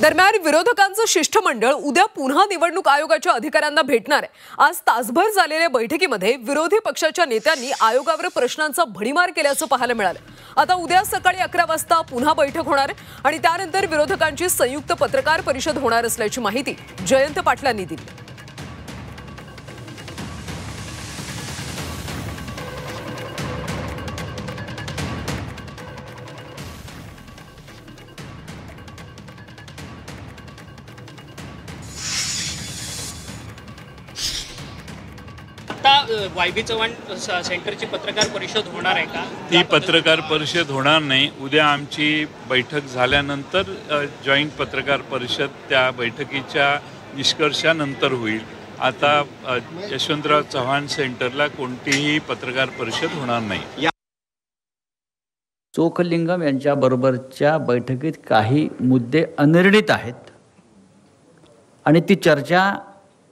दरम्यान विरोधकांचं शिष्टमंडळ उद्या पुन्हा निवडणूक आयोगाच्या अधिकाऱ्यांना भेटणार आहे। आज तासभर झालेल्या बैठकीमध्ये विरोधी पक्षाच्या नेत्यांनी आयोगावर प्रश्नांचा भडीमार केल्याचं पाहायला मिळालं। आता उद्या सकाळी 11 वाजता पुन्हा बैठक होणार आहे आणि त्यानंतर विरोधकांची संयुक्त पत्रकार परिषद होणार असल्याची माहिती जयंत पाटलांनी दिली। वायबी चव्हाण सेंटरची पत्रकार परिषद होणार आहे का? ती पत्रकार परिषद होणार नाही। उद्या आमची बैठक झाल्यानंतर जॉईंट पत्रकार परिषद त्या बैठकीच्या निष्कर्षानंतर होईल। आता यशवंतराव चव्हाण सेंटरला कोणतीही पत्रकार परिषद होणार नाही। चोखलिंगम यांच्या बरोबरच्या बैठकीत काही मुद्दे अनिर्णित आहेत आणि ती चर्चा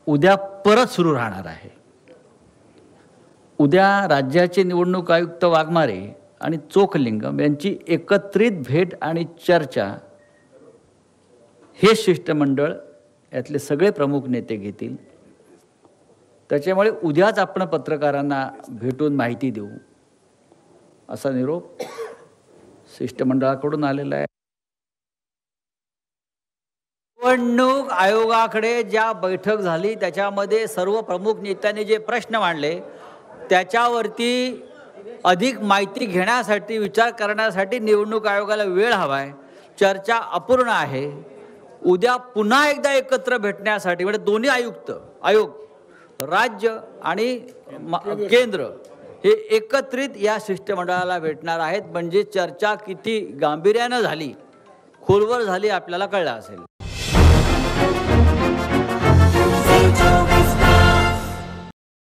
उद्या परत सुरू राहणार आहे। उद्या राज्याचे निवडणूक आयुक्त वाघमारे आणि चोखलिंगम यांची एकत्रित भेट आणि चर्चा हे शिष्टमंडळ यातले सगळे प्रमुख नेते घेतील। त्याच्यामुळे उद्याच आपण पत्रकारांना भेटून माहिती देऊ असा निरोप शिष्टमंडळाकडून आलेला आहे। निवडणूक आयोगाकडे ज्या बैठक झाली त्याच्यामध्ये सर्व प्रमुख नेत्यांनी जे प्रश्न मांडले त्याच्यावरती अधिक माहिती घेण्यासाठी विचार करण्यासाठी निवडणूक आयोगाला वेळ हवा आहे। चर्चा अपूर्ण आहे। उद्या पुन्हा एकदा एकत्र भेटण्यासाठी म्हणजे दोन्ही आयोग राज्य आणि केंद्र हे एकत्रित या शिष्टमंडळाला भेटणार आहेत। म्हणजे चर्चा किती गांभीर्यानं झाली खोलवर झाली आपल्याला कळलं असेल।